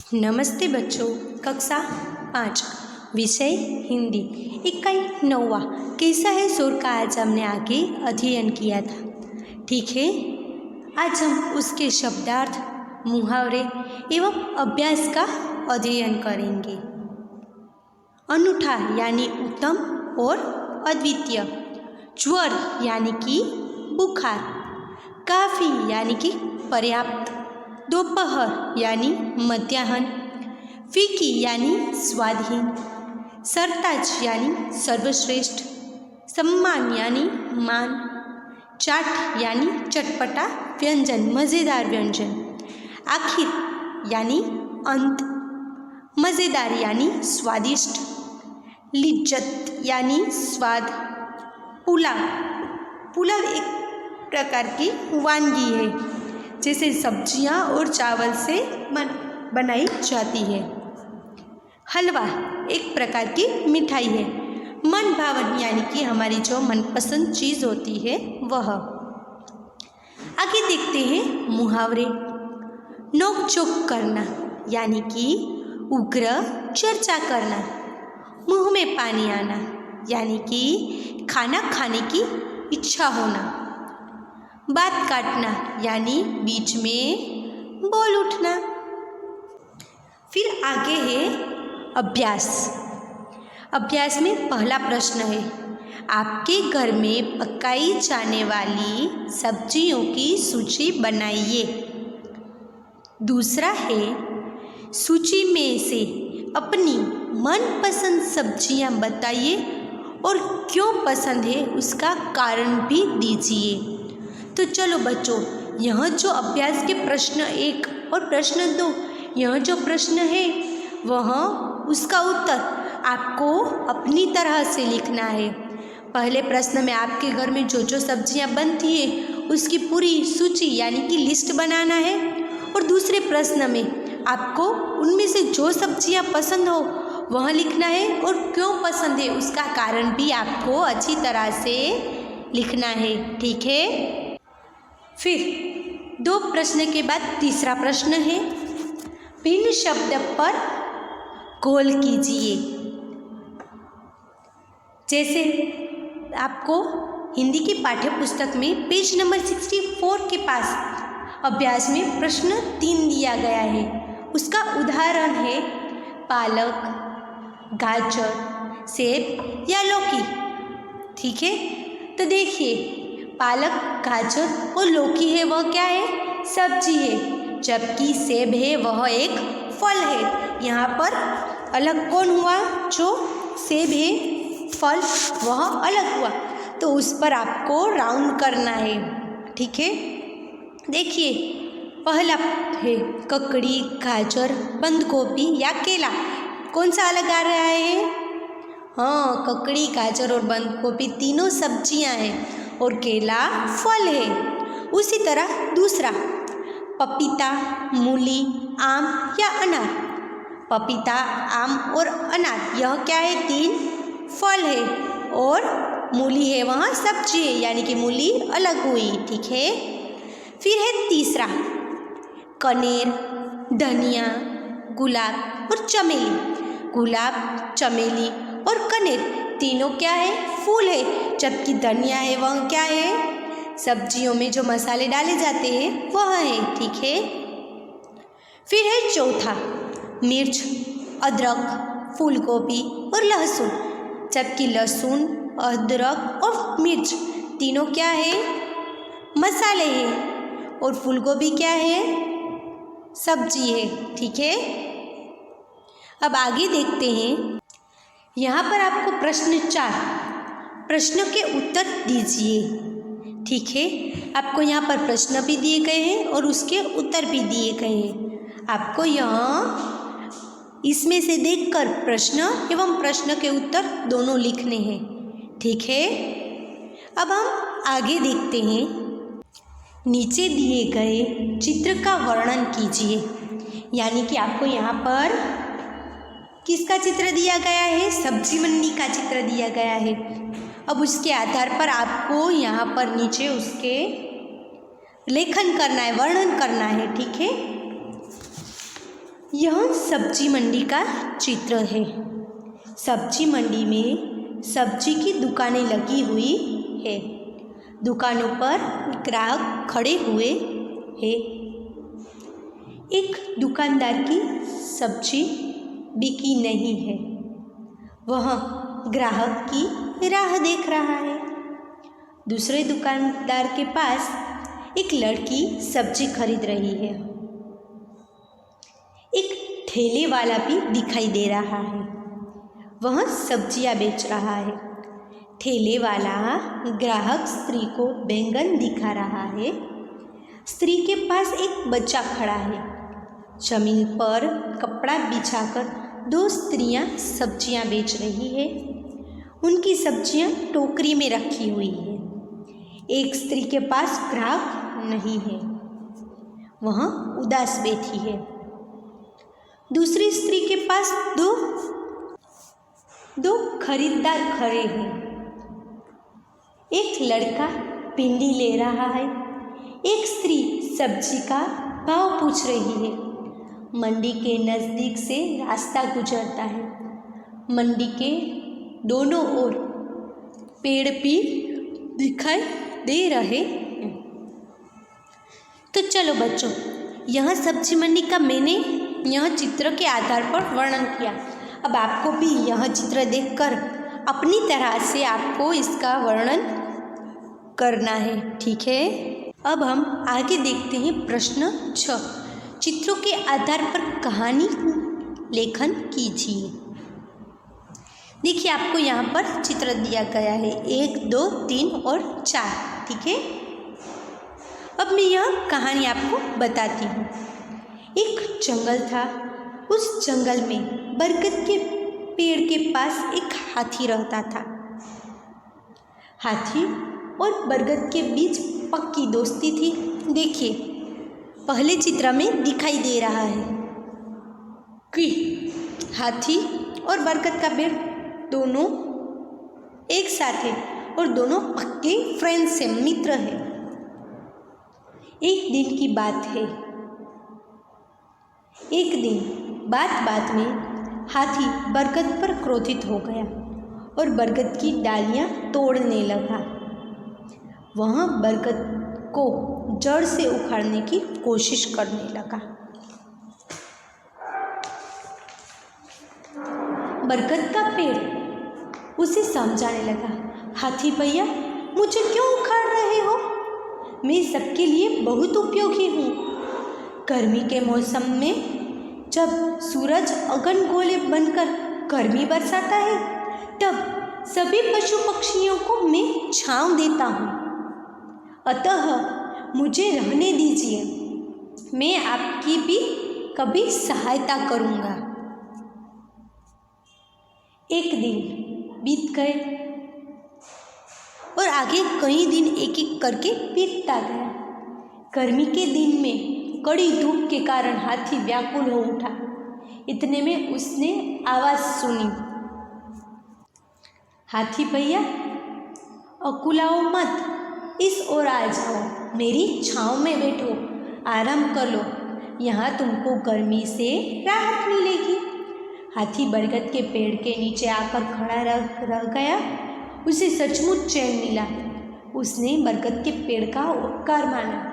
नमस्ते बच्चों। कक्षा 5 विषय हिंदी इकाई 9 कैसा है शोर का आज हमने आगे अध्ययन किया था। ठीक है, आज हम उसके शब्दार्थ, मुहावरे एवं अभ्यास का अध्ययन करेंगे। अनूठा यानी उत्तम और अद्वितीय, ज्वर यानी कि बुखार, काफ़ी यानी कि पर्याप्त, दोपहर यानी मध्याह्न, फीकी यानी स्वादहीन, सरताज यानी सर्वश्रेष्ठ, सम्मान यानी मान, चाट यानी चटपटा व्यंजन, मज़ेदार व्यंजन, आखिर यानी अंत, मज़ेदार यानी स्वादिष्ट, लिज्जत यानी स्वाद, पुलाव, पुलाव एक प्रकार की वानगी है जैसे सब्जियां और चावल से बनाई जाती है। हलवा एक प्रकार की मिठाई है। मन भावन यानी कि हमारी जो मनपसंद चीज़ होती है वह। आगे देखते हैं मुहावरे। नोक चोक करना यानी कि उग्र चर्चा करना, मुंह में पानी आना यानी कि खाना खाने की इच्छा होना, बात काटना यानी बीच में बोल उठना। फिर आगे है अभ्यास। अभ्यास में पहला प्रश्न है, आपके घर में पकाई जाने वाली सब्जियों की सूची बनाइए। दूसरा है, सूची में से अपनी मनपसंद सब्जियां बताइए और क्यों पसंद है उसका कारण भी दीजिए। तो चलो बच्चों, यह जो अभ्यास के प्रश्न 1 और प्रश्न 2, यह जो प्रश्न है वह उसका उत्तर आपको अपनी तरह से लिखना है। पहले प्रश्न में आपके घर में जो जो सब्जियां बनती है उसकी पूरी सूची यानी कि लिस्ट बनाना है, और दूसरे प्रश्न में आपको उनमें से जो सब्जियां पसंद हो वह लिखना है और क्यों पसंद है उसका कारण भी आपको अच्छी तरह से लिखना है। ठीक है। फिर 2 प्रश्न के बाद तीसरा प्रश्न है, भिन्न शब्द पर गोल कीजिए। जैसे आपको हिंदी की पाठ्य पुस्तक में पेज नंबर 64 के पास अभ्यास में प्रश्न 3 दिया गया है। उसका उदाहरण है पालक, गाजर, सेब या लौकी। ठीक है, तो देखिए पालक, गाजर और लौकी है वह क्या है? सब्जी है, जबकि सेब है वह एक फल है। यहाँ पर अलग कौन हुआ? जो सेब है फल वह अलग हुआ, तो उस पर आपको राउंड करना है। ठीक है, देखिए पहला है ककड़ी, गाजर, बंद गोभी या केला। कौन सा अलग आ रहा है? हाँ, ककड़ी, गाजर और बंद गोभी तीनों सब्जियां हैं और केला फल है। उसी तरह दूसरा पपीता, मूली, आम या अनार। पपीता, आम और अनार यह क्या है? 3 फल है, और मूली है वहाँ सब्जी है यानी कि मूली अलग हुई। ठीक है। फिर है तीसरा कनेर, धनिया, गुलाब और चमेली। गुलाब, चमेली और कनेर तीनों क्या है? फूल है, जबकि धनिया है वह क्या है? सब्जियों में जो मसाले डाले जाते हैं वह है। ठीक है। फिर है चौथा मिर्च, अदरक, फूल गोभी और लहसुन। जबकि लहसुन, अदरक और मिर्च तीनों क्या है? मसाले हैं, और फूल गोभी क्या है? सब्जी है। ठीक है। अब आगे देखते हैं। यहाँ पर आपको प्रश्न 4, प्रश्न के उत्तर दीजिए। ठीक है, आपको यहाँ पर प्रश्न भी दिए गए हैं और उसके उत्तर भी दिए गए हैं। आपको यहाँ इसमें से देखकर प्रश्न एवं प्रश्न के उत्तर दोनों लिखने हैं। ठीक है। अब हम आगे देखते हैं। नीचे दिए गए चित्र का वर्णन कीजिए। यानी कि आपको यहाँ पर किसका चित्र दिया गया है? सब्जी मंडी का चित्र दिया गया है। अब उसके आधार पर आपको यहाँ पर नीचे उसके लेखन करना है, वर्णन करना है। ठीक है। यह सब्जी मंडी का चित्र है। सब्जी मंडी में सब्जी की दुकानें लगी हुई है। दुकानों पर ग्राहक खड़े हुए हैं। एक दुकानदार की सब्जी बिकी नहीं है। वह ग्राहक की राह देख रहा है। दूसरे दुकानदार के पास एक लड़की सब्जी खरीद रही है। एक ठेले वाला भी दिखाई दे रहा है। वह सब्जियां बेच रहा है। ठेले वाला ग्राहक स्त्री को बैंगन दिखा रहा है। स्त्री के पास एक बच्चा खड़ा है। जमीन पर कपड़ा बिछाकर दो स्त्रियां सब्जियां बेच रही है। उनकी सब्जियां टोकरी में रखी हुई है। एक स्त्री के पास ग्राहक नहीं है। वह उदास बैठी है। दूसरी स्त्री के पास दो खरीदार खड़े हैं। एक लड़का भिंडी ले रहा है। एक स्त्री सब्जी का भाव पूछ रही है। मंडी के नज़दीक से रास्ता गुजरता है। मंडी के दोनों ओर पेड़ भी दिखाई दे रहे हैं। तो चलो बच्चों, यह सब्जी मंडी का मैंने यह चित्र के आधार पर वर्णन किया। अब आपको भी यह चित्र देखकर अपनी तरह से आपको इसका वर्णन करना है, ठीक है। अब हम आगे देखते हैं प्रश्न 6। चित्रों के आधार पर कहानी लेखन कीजिए। देखिए, आपको यहाँ पर चित्र दिया गया है 1, 2, 3 और 4, ठीक है। अब मैं यह कहानी आपको बताती हूँ। एक जंगल था। उस जंगल में बरगद के पेड़ के पास एक हाथी रहता था। हाथी और बरगद के बीच पक्की दोस्ती थी। देखिए, पहले चित्र में दिखाई दे रहा है कि हाथी और बरगद का पेड़ दोनों एक साथ है और दोनों पक्के फ्रेंड्स से मित्र है। एक दिन की बात है। एक दिन बात में हाथी बरगद पर क्रोधित हो गया और बरगद की डालियां तोड़ने लगा। वह बरगद को जड़ से उखाड़ने की कोशिश करने लगा। बरगद का पेड़ उसे समझाने लगा, हाथी भैया, मुझे क्यों उखाड़ रहे हो? मैं सबके लिए बहुत उपयोगी हूँ। गर्मी के मौसम में जब सूरज अगनगोले बनकर गर्मी बरसाता है, तब सभी पशु पक्षियों को मैं छांव देता हूँ। अतः मुझे रहने दीजिए, मैं आपकी भी कभी सहायता करूँगा। एक दिन बीत गए और आगे कई दिन एक एक करके बीतता गया। गर्मी के दिन में कड़ी धूप के कारण हाथी व्याकुल हो उठा। इतने में उसने आवाज़ सुनी, हाथी भैया, अकुलाओ मत, इस ओर आ जाओ, मेरी छाँव में बैठो, आराम कर लो, यहाँ तुमको गर्मी से राहत मिलेगी। हाथी बरगद के पेड़ के नीचे आकर खड़ा रह गया। उसे सचमुच चैन मिला। उसने बरगद के पेड़ का उपकार माना।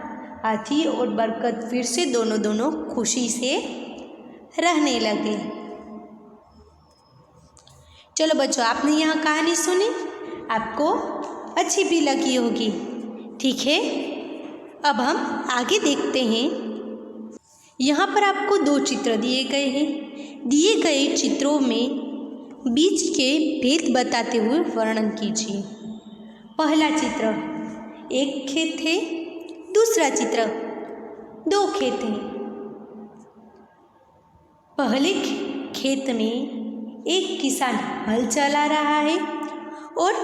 हाथी और बरगद फिर से दोनों खुशी से रहने लगे। चलो बच्चों, आपने यहाँ कहानी सुनी, आपको अच्छी भी लगी होगी, ठीक है। अब हम आगे देखते हैं। यहाँ पर आपको 2 चित्र दिए गए हैं। दिए गए चित्रों में बीच के भेद बताते हुए वर्णन कीजिए। पहला चित्र, एक खेत है। दूसरा चित्र, 2 खेत हैं। पहले खेत में एक किसान हल चला रहा है और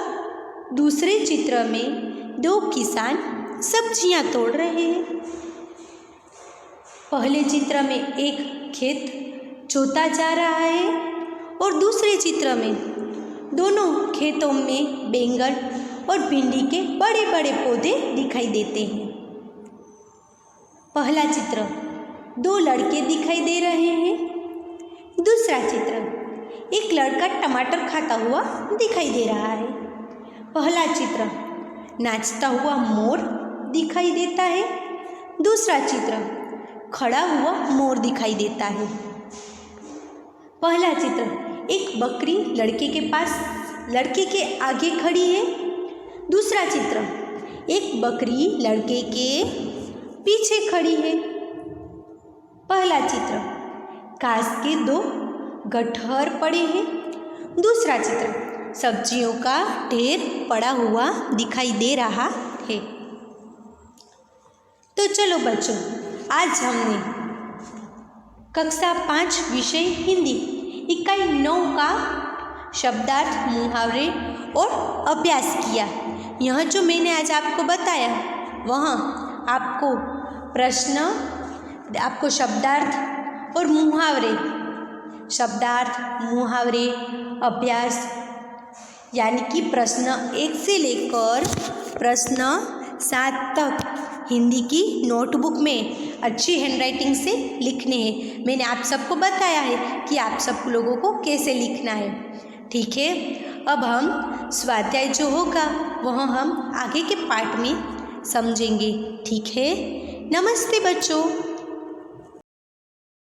दूसरे चित्र में 2 किसान सब्जियां तोड़ रहे हैं। पहले चित्र में एक खेत जोता जा रहा है और दूसरे चित्र में दोनों खेतों में बैंगन और भिंडी के बड़े बड़े पौधे दिखाई देते हैं। पहला चित्र, दो लड़के दिखाई दे रहे हैं। दूसरा चित्र, एक लड़का टमाटर खाता हुआ दिखाई दे रहा है। पहला चित्र, नाचता हुआ मोर दिखाई देता है। दूसरा चित्र, खड़ा हुआ मोर दिखाई देता है। पहला चित्र, एक बकरी लड़के के आगे खड़ी है। दूसरा चित्र, एक बकरी लड़के के पीछे खड़ी है। पहला चित्र, घास के दो गट्ठर पड़े हैं। दूसरा चित्र, सब्जियों का ढेर पड़ा हुआ दिखाई दे रहा है। तो चलो बच्चों, आज हमने कक्षा 5 विषय हिंदी इकाई 9 का शब्दार्थ, मुहावरे और अभ्यास किया। यह जो मैंने आज आपको बताया वह आपको प्रश्न, आपको शब्दार्थ और मुहावरे, अभ्यास यानी कि प्रश्न 1 से लेकर प्रश्न 7 तक हिंदी की नोटबुक में अच्छी हैंडराइटिंग से लिखने हैं। मैंने आप सबको बताया है कि आप सब लोगों को कैसे लिखना है। ठीक है, अब हम स्वाध्याय जो होगा वह हम आगे के पार्ट में समझेंगे। ठीक है, नमस्ते बच्चों।